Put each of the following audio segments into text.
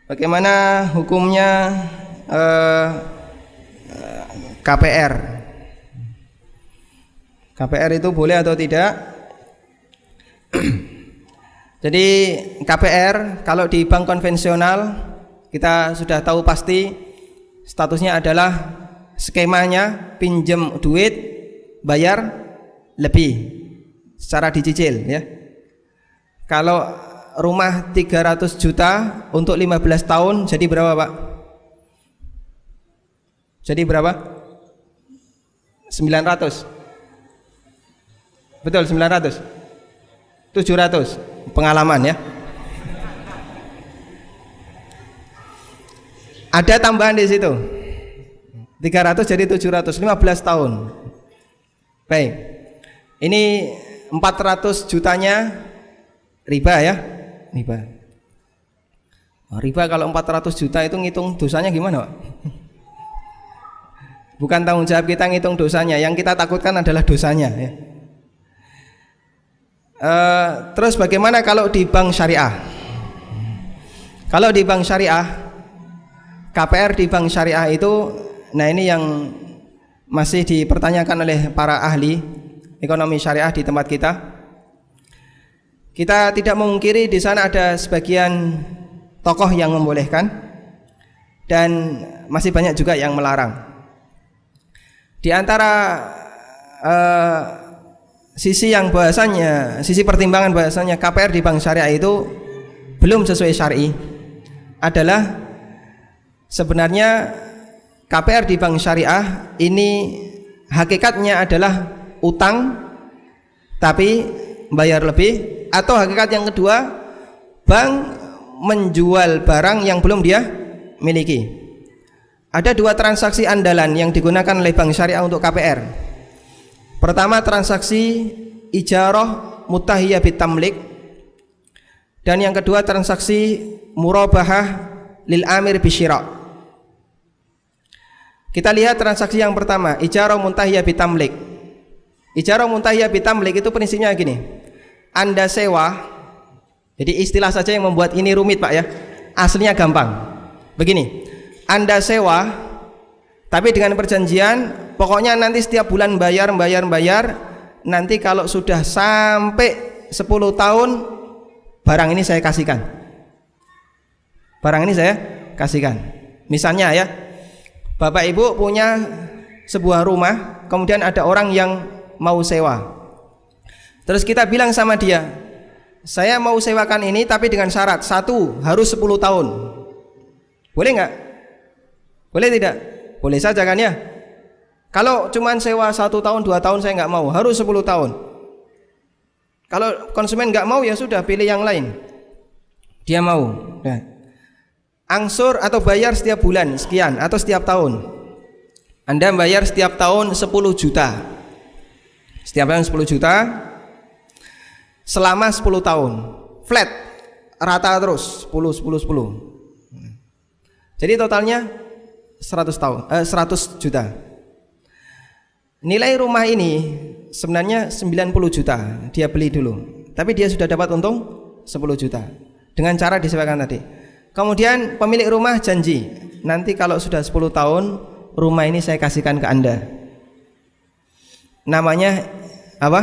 Bagaimana hukumnya KPR? KPR itu boleh atau tidak? Jadi KPR kalau di bank konvensional kita sudah tahu pasti statusnya adalah skemanya pinjam duit bayar lebih secara dicicil ya. Kalau rumah 300 juta untuk 15 tahun jadi berapa, Pak? Jadi berapa? 900. Betul, 900. 700. Pengalaman ya. Ada tambahan di situ. 300 jadi 700, 15 tahun. Baik. Ini 400 jutanya riba ya. Riba. Riba kalau 400 juta itu ngitung dosanya gimana, Pak? Bukan tanggung jawab kita ngitung dosanya, yang kita takutkan adalah dosanya ya. Terus bagaimana kalau di bank syariah? Kalau di bank syariah, KPR di bank syariah itu, nah ini yang masih dipertanyakan oleh para ahli ekonomi syariah di tempat kita. Kita tidak memungkiri di sana ada sebagian tokoh yang membolehkan dan masih banyak juga yang melarang. Di antara sisi yang bahasanya, sisi pertimbangan bahasanya KPR di bank syariah itu belum sesuai syar'i adalah sebenarnya KPR di bank syariah ini hakikatnya adalah utang tapi bayar lebih, atau hakikat yang kedua bank menjual barang yang belum dia miliki. Ada dua transaksi andalan yang digunakan oleh bank syariah untuk KPR. Pertama, transaksi ijarah mutahiyah bitamlik, dan yang kedua transaksi murabahah lil amir bisyira'. Kita lihat transaksi yang pertama, ijarah mutahiyah bitamlik. Ijarah mutahiyah bitamlik itu prinsipnya gini. Anda sewa, jadi istilah saja yang membuat ini rumit, Pak ya. Aslinya gampang. Begini, Anda sewa, tapi dengan perjanjian, pokoknya nanti setiap bulan bayar. Nanti kalau sudah sampai 10 tahun, barang ini saya kasihkan. Barang ini saya kasihkan. Misalnya ya, Bapak Ibu punya sebuah rumah, kemudian ada orang yang mau sewa. Terus kita bilang sama dia, saya mau sewakan ini tapi dengan syarat, satu, harus 10 tahun. Boleh nggak? Boleh tidak? Boleh saja kan ya. Kalau cuman sewa 1 tahun 2 tahun saya nggak mau, harus 10 tahun. Kalau konsumen nggak mau ya sudah, pilih yang lain. Dia mau. Nah, angsur atau bayar setiap bulan sekian atau setiap tahun. Anda bayar setiap tahun 10 juta. Setiap tahun 10 juta selama 10 tahun. Flat, rata terus 10. Jadi totalnya 100 juta. Nilai rumah ini sebenarnya 90 juta dia beli dulu, tapi dia sudah dapat untung 10 juta dengan cara disewakan tadi. Kemudian pemilik rumah janji, nanti kalau sudah 10 tahun rumah ini saya kasihkan ke Anda. Namanya apa?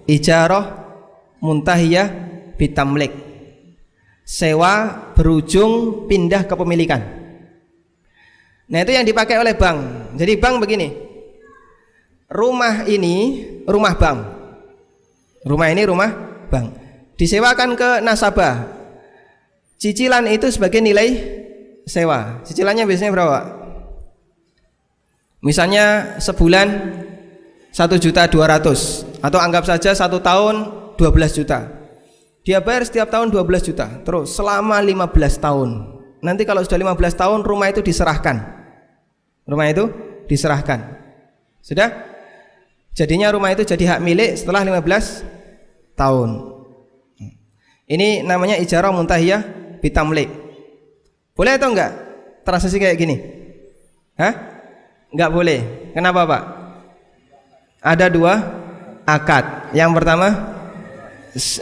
Ijarah muntahiyah bitamlik. Sewa berujung pindah kepemilikan. Nah, itu yang dipakai oleh bank. Jadi bank begini, rumah ini rumah bank, rumah ini rumah bank, disewakan ke nasabah. Cicilan itu sebagai nilai sewa. Cicilannya biasanya berapa? Misalnya sebulan 1.200.000, atau anggap saja 1 tahun 12 juta. Dia bayar setiap tahun 12 juta terus selama 15 tahun. Nanti kalau sudah 15 tahun rumah itu diserahkan. Rumah itu diserahkan. Sudah? Jadinya rumah itu jadi hak milik setelah 15 tahun. Ini namanya ijarah muntahiyah bitamlik. Boleh atau enggak transaksi kayak gini? Hah? Enggak boleh. Kenapa, Pak? Ada 2 akad. Yang pertama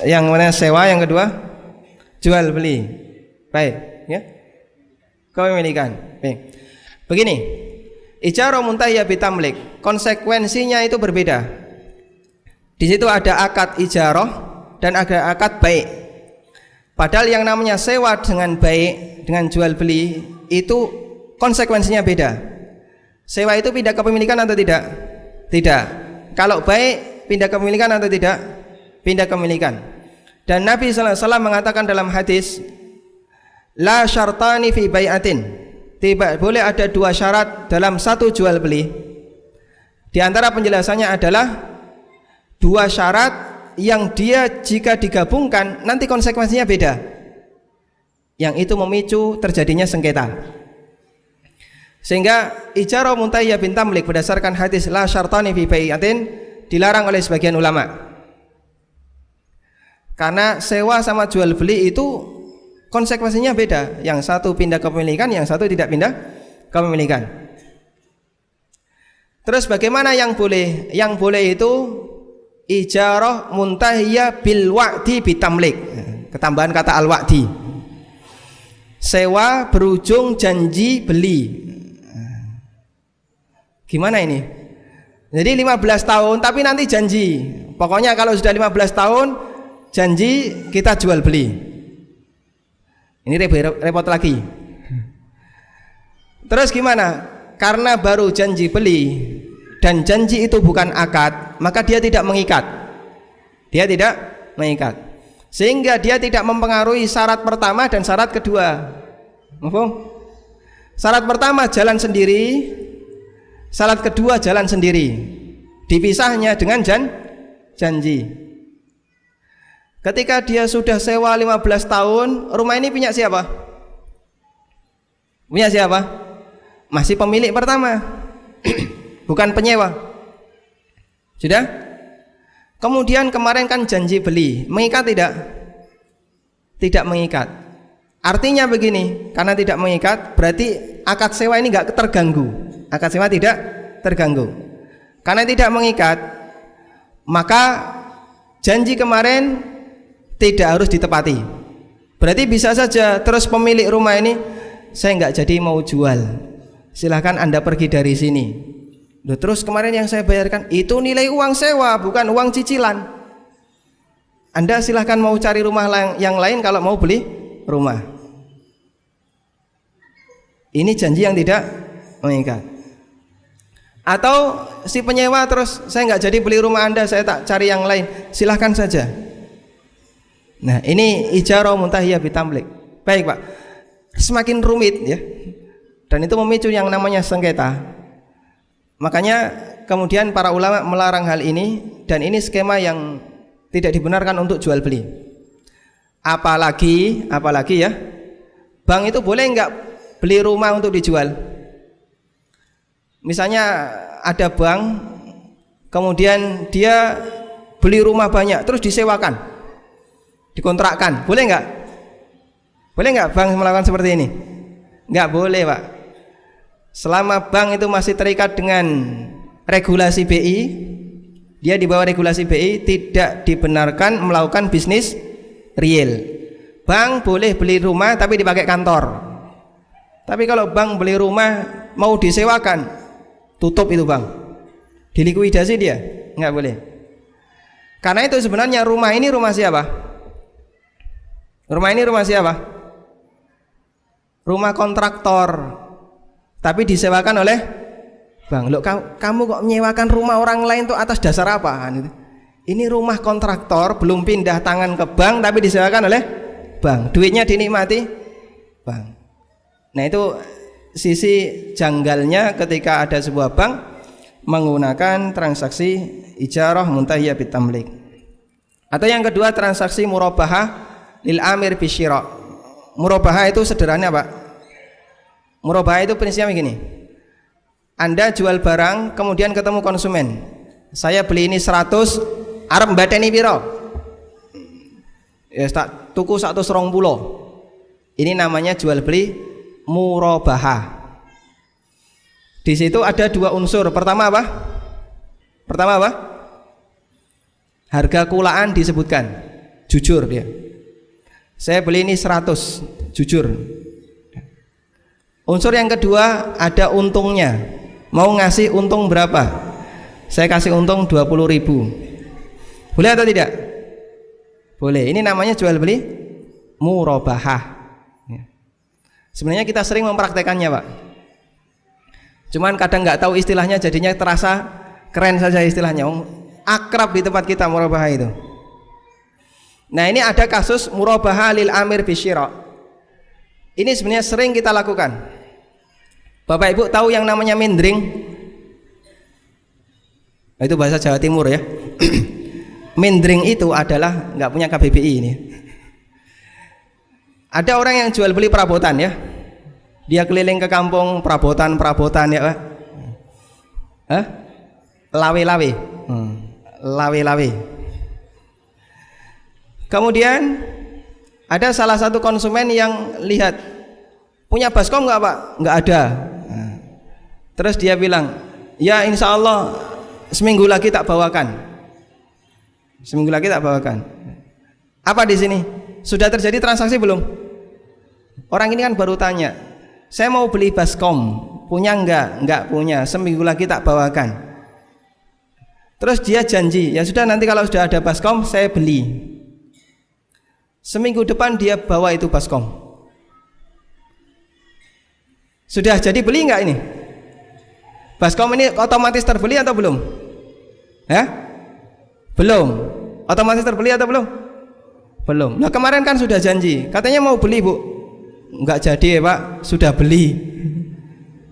yang mana sewa, yang kedua jual beli. Baik, ya. kepemilikan. Begini, ijarah muntahiyah bitamlik, konsekuensinya itu berbeda. Di situ ada akad ijarah dan ada akad baik. Padahal yang namanya sewa dengan baik, dengan jual beli itu konsekuensinya beda. Sewa itu pindah kepemilikan atau tidak? Tidak. Kalau baik pindah kepemilikan atau tidak? Pindah kepemilikan. Dan Nabi sallallahu alaihi wasallam mengatakan dalam hadis, la syartani fi bai'atin, tidak boleh ada dua syarat dalam satu jual beli. Di antara penjelasannya adalah dua syarat yang dia jika digabungkan nanti konsekuensinya beda, yang itu memicu terjadinya sengketa. Sehingga ijarah muntahiyah bitamlik berdasarkan hadis la syartani fi bai'atin dilarang oleh sebagian ulama, karena sewa sama jual beli itu konsekuensinya beda, yang satu pindah kepemilikan, yang satu tidak pindah kepemilikan. Terus bagaimana yang boleh? Yang boleh itu ijarah muntahiyah bil wa'di bitamlik, ketambahan kata al wa'di, sewa berujung janji beli. Gimana ini? Jadi 15 tahun tapi nanti janji, pokoknya kalau sudah 15 tahun janji kita jual beli. Ini repot lagi. Terus gimana? Karena baru janji beli dan janji itu bukan akad, maka dia tidak mengikat. Dia tidak mengikat. Sehingga dia tidak mempengaruhi syarat pertama dan syarat kedua. Syarat pertama jalan sendiri, syarat kedua jalan sendiri. Dipisahnya dengan janji. Ketika dia sudah sewa 15 tahun, rumah ini punya siapa? Punya siapa? Masih pemilik pertama, bukan penyewa. Sudah? Kemudian kemarin kan janji beli, mengikat tidak? Tidak mengikat. Artinya begini, karena tidak mengikat berarti akad sewa ini enggak terganggu. Akad sewa tidak terganggu. Karena tidak mengikat, maka janji kemarin tidak harus ditepati. Berarti bisa saja terus pemilik rumah ini, saya enggak jadi mau jual, silahkan Anda pergi dari sini. Loh, terus kemarin yang saya bayarkan itu nilai uang sewa, bukan uang cicilan. Anda silahkan mau cari rumah yang lain kalau mau beli rumah. Ini janji yang tidak mengikat. Atau si penyewa terus, saya nggak jadi beli rumah Anda, saya tak cari yang lain, silahkan saja. Nah, ini ijarah muntahiyah bitamlik. Baik Pak, semakin rumit ya, dan itu memicu yang namanya sengketa. Makanya kemudian para ulama melarang hal ini, dan ini skema yang tidak dibenarkan untuk jual beli. Apalagi ya, bank itu boleh nggak beli rumah untuk dijual? Misalnya ada bank, kemudian dia beli rumah banyak terus disewakan, dikontrakkan, boleh nggak? Boleh nggak bank melakukan seperti ini? Nggak boleh Pak. Selama bank itu masih terikat dengan regulasi BI, dia di bawah regulasi BI, tidak dibenarkan melakukan bisnis real. Bank boleh beli rumah tapi dipakai kantor. Tapi kalau bank beli rumah mau disewakan, tutup itu bank, dilikuidasi dia, nggak boleh. Karena itu sebenarnya rumah ini rumah siapa? Rumah ini rumah siapa? Rumah kontraktor, tapi disewakan oleh bank. Loh, kamu kok menyewakan rumah orang lain tuh atas dasar apa? Ini rumah kontraktor, belum pindah tangan ke bank tapi disewakan oleh bank, duitnya dinikmati bank. Nah, itu sisi janggalnya ketika ada sebuah bank menggunakan transaksi ijarah muntahiyah bitamlik. Atau yang kedua, transaksi murabahah lil amir bisyira. Murabahah itu sederhananya Pak, murabahah itu prinsipnya begini. Anda jual barang, kemudian ketemu konsumen, saya beli ini 100, arep mbateni piro? Ya tak tuku 120. Ini namanya jual beli murabahah. Di situ ada dua unsur. Pertama apa? Harga kulaan disebutkan, jujur dia. Saya beli ini 100, jujur. Unsur yang kedua ada untungnya. Mau ngasih untung berapa? Saya kasih untung 20.000. Boleh atau tidak? Boleh. Ini namanya jual beli murabahah. Sebenarnya kita sering mempraktekannya, Pak. Cuman kadang nggak tahu istilahnya, jadinya terasa keren saja istilahnya. Akrab di tempat kita murabahah itu. Nah, ini ada kasus murabahah lil amir bisyira. Ini sebenarnya sering kita lakukan. Bapak Ibu tahu yang namanya mindring? Itu bahasa Jawa Timur ya. Mindring itu adalah nggak punya KBBI ini. Ada orang yang jual beli perabotan ya. Dia keliling ke kampung perabotan ya, Pak. Hah? Lawe-lawe. Lawe-lawe. Kemudian ada salah satu konsumen yang lihat, punya baskom nggak Pak? Nggak ada. Terus dia bilang, ya insya Allah seminggu lagi tak bawakan. Seminggu lagi tak bawakan. Apa di sini? Sudah terjadi transaksi belum? Orang ini kan baru tanya, saya mau beli baskom, punya enggak? Enggak punya. Seminggu lagi tak bawakan. Terus dia janji, ya sudah nanti kalau sudah ada baskom saya beli. Seminggu depan dia bawa itu baskom. Sudah jadi beli enggak ini? Baskom ini otomatis terbeli atau belum? Ya? Belum. Otomatis terbeli atau belum? Belum. Nah kemarin kan sudah janji, katanya mau beli Bu. Enggak jadi ya Pak, sudah beli.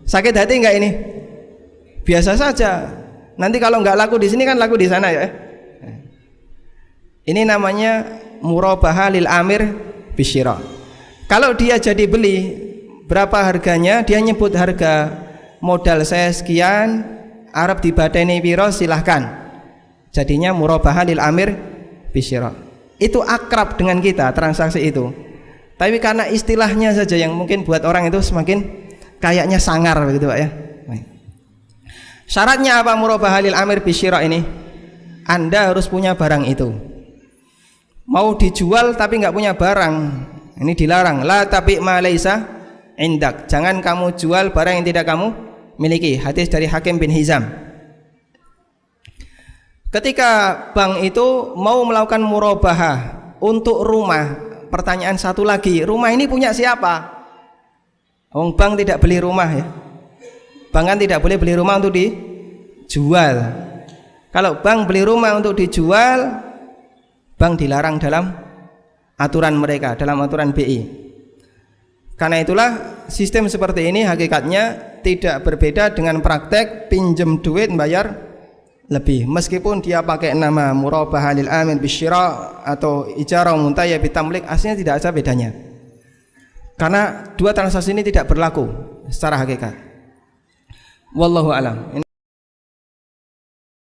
Sakit hati enggak ini? Biasa saja. Nanti kalau enggak laku di sini kan laku di sana ya. Ini namanya murabahah lil amir bisyira. Kalau dia jadi beli, berapa harganya? Dia nyebut harga modal saya sekian, arep dibadani piro silahkan. Jadinya murabahah lil amir bisyira. Itu akrab dengan kita transaksi itu. Tapi karena istilahnya saja yang mungkin buat orang itu semakin kayaknya sangar begitu Pak ya. Syaratnya apa murabahah lil amir bisyira ini? Anda harus punya barang itu. Mau dijual tapi nggak punya barang, ini dilarang. La tapi ma laisa indak. Jangan kamu jual barang yang tidak kamu miliki. Hadis dari Hakim bin Hizam. Ketika bank itu mau melakukan murabahah untuk rumah, pertanyaan satu lagi, rumah ini punya siapa? Bank tidak beli rumah ya. Bank kan tidak boleh beli rumah untuk dijual. Kalau bank beli rumah untuk dijual, bank dilarang dalam aturan mereka, dalam aturan BI. Karena itulah sistem seperti ini hakikatnya tidak berbeda dengan praktek pinjem duit bayar lebih. Meskipun dia pakai nama murabahah lil amir bisyira atau ijarah muntahiyah bitamlik, aslinya tidak ada bedanya. Karena dua transaksi ini tidak berlaku secara hakikat. Wallahu alam.